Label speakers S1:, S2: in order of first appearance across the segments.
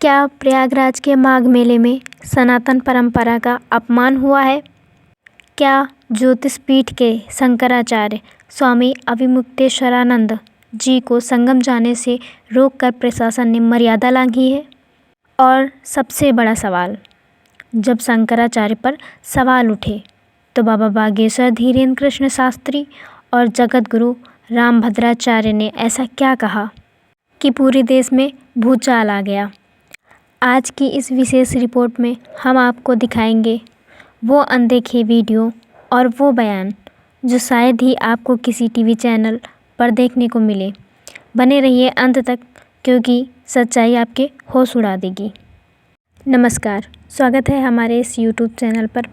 S1: क्या प्रयागराज के माघ मेले में सनातन परंपरा का अपमान हुआ है? क्या ज्योतिषपीठ के शंकराचार्य स्वामी अविमुक्तेश्वरानंद जी को संगम जाने से रोककर प्रशासन ने मर्यादा लांघी है? और सबसे बड़ा सवाल, जब शंकराचार्य पर सवाल उठे तो बाबा बागेश्वर धीरेन्द्र कृष्ण शास्त्री और जगत गुरु रामभद्राचार्य ने ऐसा क्या कहा कि पूरे देश में भूचाल आ गया? आज की इस विशेष रिपोर्ट में हम आपको दिखाएंगे वो अनदेखे वीडियो और वो बयान जो शायद ही आपको किसी टीवी चैनल पर देखने को मिले। बने रहिए अंत तक, क्योंकि सच्चाई आपके होश उड़ा देगी। नमस्कार, स्वागत है हमारे इस यूट्यूब चैनल पर।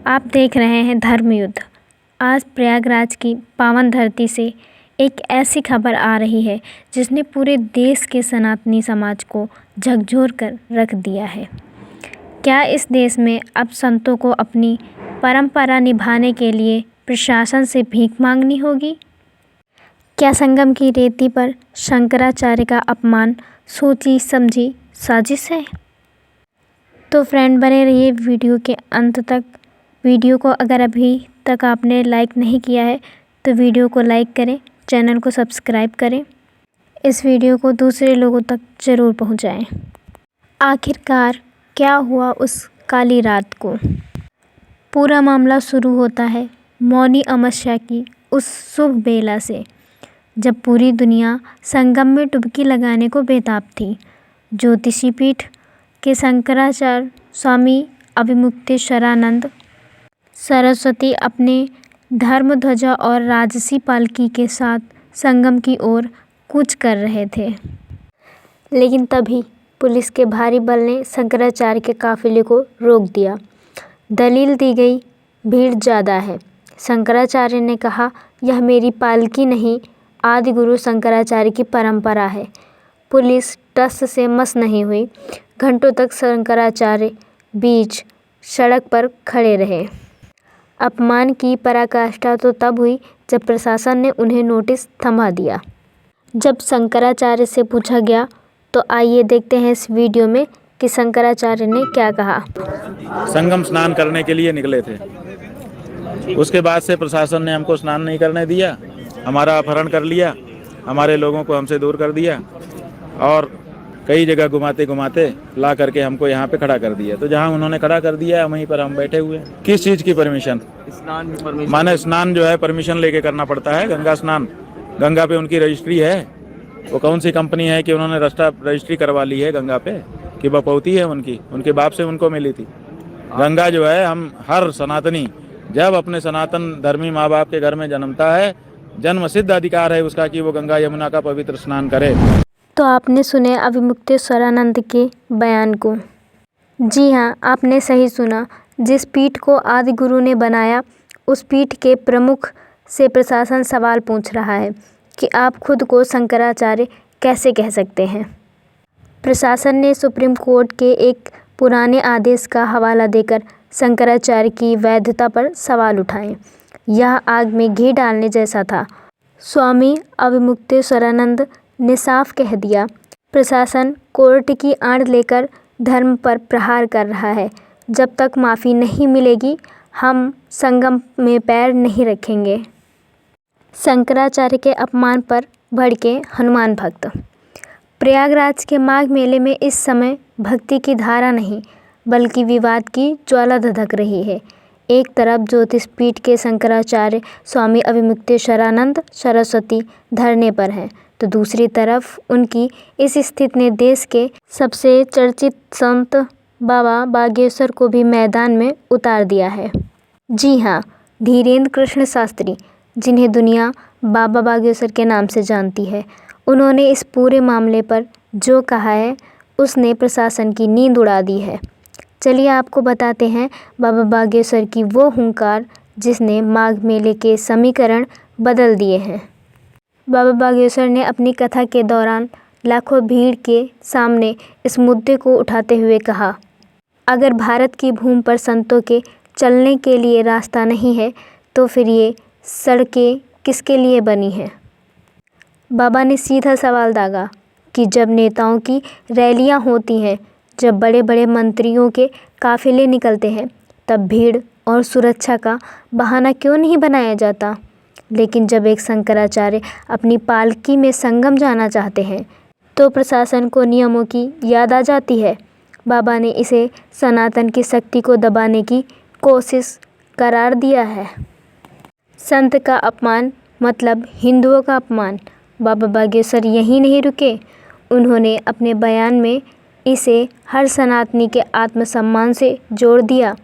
S1: आप देख रहे हैं धर्म युद्ध। आज प्रयागराज की पावन धरती से एक ऐसी खबर आ रही है जिसने पूरे देश के सनातनी समाज को झकझोर कर रख दिया है। क्या इस देश में अब संतों को अपनी परंपरा निभाने के लिए प्रशासन से भीख मांगनी होगी? क्या संगम की रेती पर शंकराचार्य का अपमान सोची समझी साजिश है? तो फ्रेंड, बने रहिए वीडियो के अंत तक। वीडियो को अगर अभी तक आपने लाइक नहीं किया है तो वीडियो को लाइक करें, चैनल को सब्सक्राइब करें, इस वीडियो को दूसरे लोगों तक ज़रूर पहुंचाएं। आखिरकार क्या हुआ उस काली रात को? पूरा मामला शुरू होता है मौनी अमावस्या की उस शुभ बेला से, जब पूरी दुनिया संगम में डुबकी लगाने को बेताब थी। ज्योतिषी पीठ के शंकराचार्य स्वामी अविमुक्तेश्वरानंद सरस्वती अपने धर्म ध्वजा और राजसी पालकी के साथ संगम की ओर कूच कर रहे थे। लेकिन तभी पुलिस के भारी बल ने शंकराचार्य के काफिले को रोक दिया। दलील दी गई, भीड़ ज़्यादा है। शंकराचार्य ने कहा, यह मेरी पालकी नहीं, आदि गुरु शंकराचार्य की परंपरा है। पुलिस टस से मस नहीं हुई। घंटों तक शंकराचार्य बीच सड़क पर खड़े रहे। अपमान की पराकाष्ठा तो तब हुई जब प्रशासन ने उन्हें नोटिस थमा दिया। जब शंकराचार्य से पूछा गया तो आइए देखते हैं इस वीडियो में कि शंकराचार्य ने क्या कहा।
S2: संगम स्नान करने के लिए निकले थे। उसके बाद से प्रशासन ने हमको स्नान नहीं करने दिया, हमारा अपहरण कर लिया, हमारे लोगों को हमसे दूर कर दिया और कई जगह घुमाते घुमाते ला करके हमको यहाँ पे खड़ा कर दिया। तो जहाँ उन्होंने खड़ा कर दिया वहीं पर हम बैठे हुए हैं। किस चीज़ की परमिशन? माने स्नान जो है परमिशन लेके करना पड़ता है। गंगा स्नान, गंगा पे उनकी रजिस्ट्री है। वो कौन सी कंपनी है कि उन्होंने रजिस्ट्री करवा ली है गंगा पे कि बपौती है उनकी, उनके बाप से उनको मिली थी। गंगा जो है, हम हर सनातनी जब अपने सनातन धर्मी माँ बाप के घर में जन्मता है, जन्म सिद्ध अधिकार है उसका कि वो गंगा यमुना का पवित्र स्नान करे।
S1: तो आपने सुने अविमुक्तेश्वरानंद के बयान को। जी हाँ, आपने सही सुना। जिस पीठ को आदि गुरु ने बनाया, उस पीठ के प्रमुख से प्रशासन सवाल पूछ रहा है कि आप खुद को शंकराचार्य कैसे कह सकते हैं। प्रशासन ने सुप्रीम कोर्ट के एक पुराने आदेश का हवाला देकर शंकराचार्य की वैधता पर सवाल उठाए। यह आग में घी डालने जैसा था। स्वामी अविमुक्तेश्वरानंद ने साफ कह दिया, प्रशासन कोर्ट की आड़ लेकर धर्म पर प्रहार कर रहा है। जब तक माफ़ी नहीं मिलेगी, हम संगम में पैर नहीं रखेंगे। शंकराचार्य के अपमान पर भड़के हनुमान भक्त। प्रयागराज के माघ मेले में इस समय भक्ति की धारा नहीं, बल्कि विवाद की ज्वाला धधक रही है। एक तरफ ज्योतिषपीठ के शंकराचार्य स्वामी अविमुक्तेश्वरानंद सरस्वती धरने पर हैं, तो दूसरी तरफ उनकी इस स्थिति ने देश के सबसे चर्चित संत बाबा बागेश्वर को भी मैदान में उतार दिया है। जी हाँ, धीरेन्द्र कृष्ण शास्त्री, जिन्हें दुनिया बाबा बागेश्वर के नाम से जानती है, उन्होंने इस पूरे मामले पर जो कहा है उसने प्रशासन की नींद उड़ा दी है। चलिए आपको बताते हैं बाबा बागेश्वर की वो हुंकार जिसने माघ मेले के समीकरण बदल दिए हैं। बाबा बागेश्वर ने अपनी कथा के दौरान लाखों भीड़ के सामने इस मुद्दे को उठाते हुए कहा, अगर भारत की भूमि पर संतों के चलने के लिए रास्ता नहीं है तो फिर ये सड़कें किसके लिए बनी हैं? बाबा ने सीधा सवाल दागा, कि जब नेताओं की रैलियां होती हैं, जब बड़े बड़े मंत्रियों के काफिले निकलते हैं, तब भीड़ और सुरक्षा का बहाना क्यों नहीं बनाया जाता। लेकिन जब एक शंकराचार्य अपनी पालकी में संगम जाना चाहते हैं तो प्रशासन को नियमों की याद आ जाती है। बाबा ने इसे सनातन की शक्ति को दबाने की कोशिश करार दिया है। संत का अपमान मतलब हिंदुओं का अपमान। बाबा बागेश्वर यहीं नहीं रुके, उन्होंने अपने बयान में इसे हर सनातनी के आत्मसम्मान से जोड़ दिया।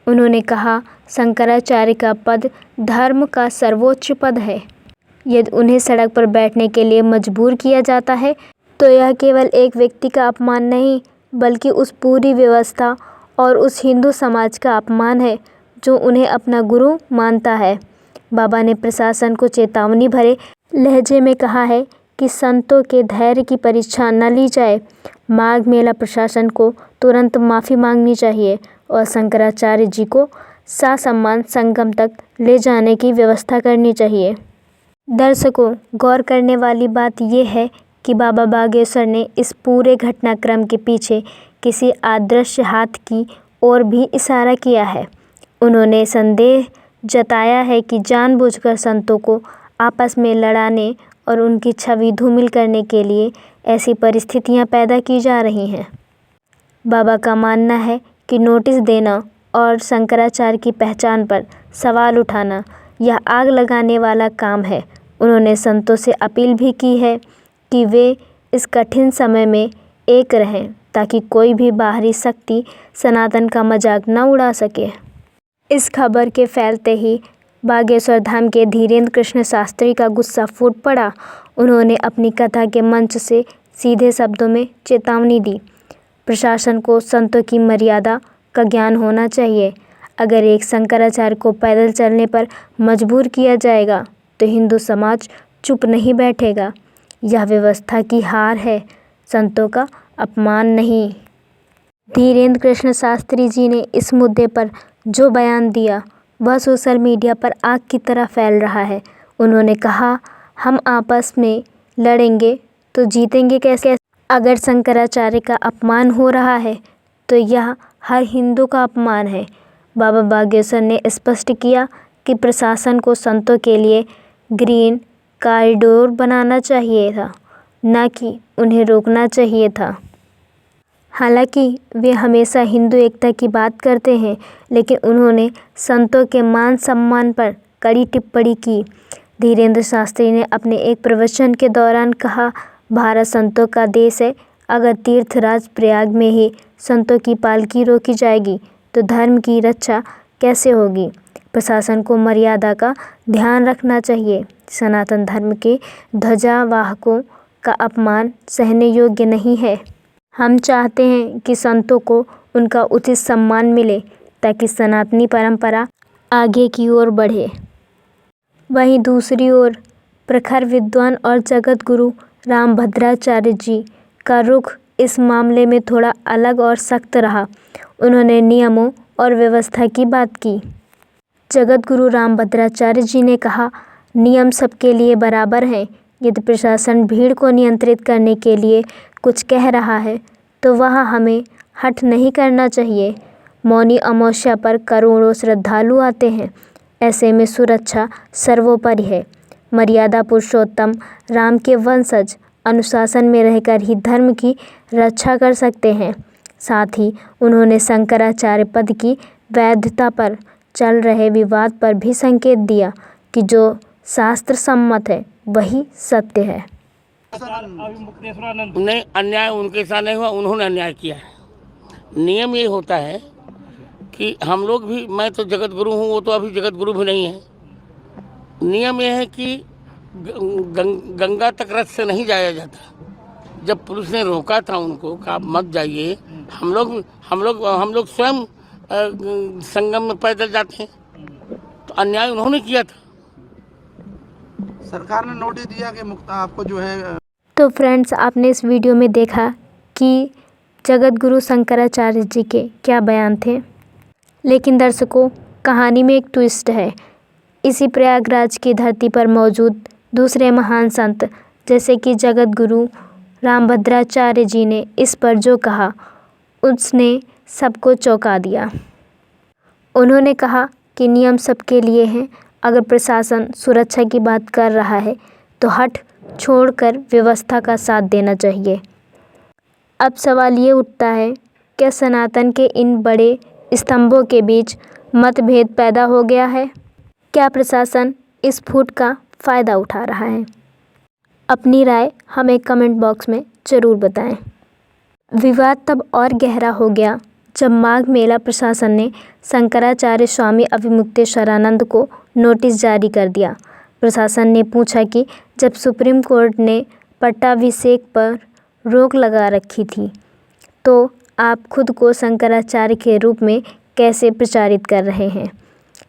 S1: उन्होंने कहा, शंकराचार्य का पद धर्म का सर्वोच्च पद है। यदि उन्हें सड़क पर बैठने के लिए मजबूर किया जाता है तो यह केवल एक व्यक्ति का अपमान नहीं, बल्कि उस पूरी व्यवस्था और उस हिंदू समाज का अपमान है जो उन्हें अपना गुरु मानता है। बाबा ने प्रशासन को चेतावनी भरे लहजे में कहा है कि संतों के धैर्य की परीक्षा न ली जाए। माघ मेला प्रशासन को तुरंत माफ़ी मांगनी चाहिए और शंकराचार्य जी को ससम्मान संगम तक ले जाने की व्यवस्था करनी चाहिए। दर्शकों, गौर करने वाली बात यह है कि बाबा बागेश्वर ने इस पूरे घटनाक्रम के पीछे किसी अदृश्य हाथ की ओर भी इशारा किया है। उन्होंने संदेह जताया है कि जानबूझकर संतों को आपस में लड़ाने और उनकी छवि धूमिल करने के लिए ऐसी परिस्थितियां पैदा की जा रही हैं। बाबा का मानना है कि नोटिस देना और शंकराचार्य की पहचान पर सवाल उठाना यह आग लगाने वाला काम है। उन्होंने संतों से अपील भी की है कि वे इस कठिन समय में एक रहें ताकि कोई भी बाहरी शक्ति सनातन का मजाक न उड़ा सके। इस खबर के फैलते ही बागेश्वर धाम के धीरेन्द्र कृष्ण शास्त्री का गुस्सा फूट पड़ा। उन्होंने अपनी कथा के मंच से सीधे शब्दों में चेतावनी दी। प्रशासन को संतों की मर्यादा का ज्ञान होना चाहिए। अगर एक शंकराचार्य को पैदल चलने पर मजबूर किया जाएगा तो हिंदू समाज चुप नहीं बैठेगा। यह व्यवस्था की हार है, संतों का अपमान नहीं। धीरेन्द्र कृष्ण शास्त्री जी ने इस मुद्दे पर जो बयान दिया वह सोशल मीडिया पर आग की तरह फैल रहा है। उन्होंने कहा, हम आपस में लड़ेंगे तो जीतेंगे कैसे? अगर शंकराचार्य का अपमान हो रहा है तो यह हर हिंदू का अपमान है। बाबा बागेश्वर ने स्पष्ट किया कि प्रशासन को संतों के लिए ग्रीन कॉरिडोर बनाना चाहिए था, न कि उन्हें रोकना चाहिए था। हालांकि वे हमेशा हिंदू एकता की बात करते हैं, लेकिन उन्होंने संतों के मान सम्मान पर कड़ी टिप्पणी की। धीरेन्द्र शास्त्री ने अपने एक प्रवचन के दौरान कहा, भारत संतों का देश है। अगर तीर्थराज प्रयाग में ही संतों की पालकी रोकी जाएगी तो धर्म की रक्षा कैसे होगी? प्रशासन को मर्यादा का ध्यान रखना चाहिए। सनातन धर्म के ध्वजावाहकों का अपमान सहने योग्य नहीं है। हम चाहते हैं कि संतों को उनका उचित सम्मान मिले ताकि सनातनी परंपरा आगे की ओर बढ़े। वहीं दूसरी ओर प्रखर विद्वान और जगत गुरु रामभद्राचार्य जी का रुख इस मामले में थोड़ा अलग और सख्त रहा। उन्होंने नियमों और व्यवस्था की बात की। जगत गुरु रामभद्राचार्य जी ने कहा, नियम सबके लिए बराबर हैं। यदि प्रशासन भीड़ को नियंत्रित करने के लिए कुछ कह रहा है तो वह हमें हठ नहीं करना चाहिए। मौनी अमावस्या पर करोड़ों श्रद्धालु आते हैं, ऐसे में सुरक्षा सर्वोपरि है। मर्यादा पुरुषोत्तम राम के वंशज अनुशासन में रहकर ही धर्म की रक्षा कर सकते हैं। साथ ही उन्होंने शंकराचार्य पद की वैधता पर चल रहे विवाद पर भी संकेत दिया कि जो शास्त्र सम्मत है वही सत्य है।
S3: नहीं, अन्याय उनके साथ नहीं हुआ, उन्होंने अन्याय किया है। नियम ये होता है कि हम लोग भी, मैं तो जगत गुरु हूँ, वो तो अभी जगत गुरु भी नहीं है। नियम ये है कि गंगा तक रथ से नहीं जाया जाता। जब पुलिस ने रोका था उनको कि आप मत जाइए, हम लोग स्वयं संगम में पैदल जाते हैं, तो अन्याय उन्होंने किया था।
S4: सरकार ने नोटिस दिया कि मुक्ता आपको जो है।
S1: तो फ्रेंड्स, आपने इस वीडियो में देखा कि जगत गुरु शंकराचार्य जी के क्या बयान थे। लेकिन दर्शकों, कहानी में एक ट्विस्ट है। इसी प्रयागराज की धरती पर मौजूद दूसरे महान संत जैसे कि जगत गुरु रामभद्राचार्य जी ने इस पर जो कहा उसने सबको चौंका दिया। उन्होंने कहा कि नियम सबके लिए हैं। अगर प्रशासन सुरक्षा की बात कर रहा है तो हट छोड़कर व्यवस्था का साथ देना चाहिए। अब सवाल ये उठता है, क्या सनातन के इन बड़े स्तंभों के बीच मतभेद पैदा हो गया है? क्या प्रशासन इस फूट का फ़ायदा उठा रहा है? अपनी राय हमें कमेंट बॉक्स में ज़रूर बताएं। विवाद तब और गहरा हो गया जब माघ मेला प्रशासन ने शंकराचार्य स्वामी अविमुक्तेश्वरानंद को नोटिस जारी कर दिया। प्रशासन ने पूछा कि जब सुप्रीम कोर्ट ने पट्टाभिषेक पर रोक लगा रखी थी तो आप खुद को शंकराचार्य के रूप में कैसे प्रचारित कर रहे हैं?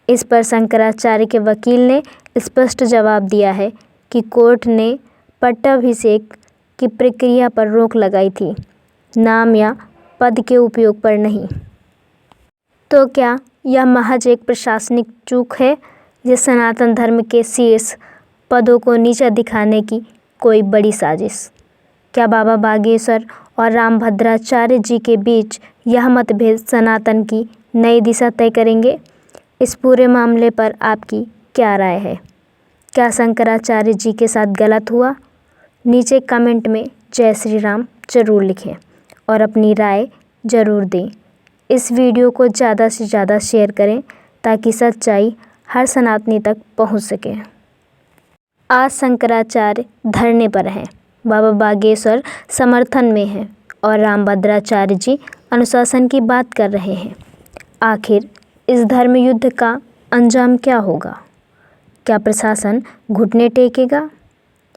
S1: इस पर शंकराचार्य के वकील ने स्पष्ट जवाब दिया है कि कोर्ट ने पट्टाभिषेक की प्रक्रिया पर रोक लगाई थी, नाम या पद के उपयोग पर नहीं। तो क्या यह महज एक प्रशासनिक चूक है या सनातन धर्म के शीर्ष पदों को नीचा दिखाने की कोई बड़ी साजिश? क्या बाबा बागेश्वर और रामभद्राचार्य जी के बीच यह मतभेद सनातन की नई दिशा तय करेंगे? इस पूरे मामले पर आपकी क्या राय है? क्या शंकराचार्य जी के साथ गलत हुआ? नीचे कमेंट में जय श्री राम ज़रूर लिखें और अपनी राय ज़रूर दें। इस वीडियो को ज़्यादा से ज़्यादा शेयर करें ताकि सच्चाई हर सनातनी तक पहुंच सके। आज शंकराचार्य धरने पर हैं, बाबा बागेश्वर समर्थन में हैं और रामभद्राचार्य जी अनुशासन की बात कर रहे हैं। आखिर इस धर्म युद्ध का अंजाम क्या होगा? क्या प्रशासन घुटने टेकेगा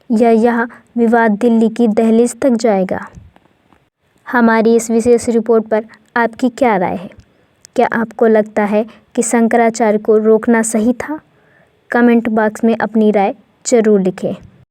S1: या यह विवाद दिल्ली की दहलीज तक जाएगा? हमारी इस विशेष रिपोर्ट पर आपकी क्या राय है? क्या आपको लगता है कि शंकराचार्य को रोकना सही था? कमेंट बॉक्स में अपनी राय ज़रूर लिखें।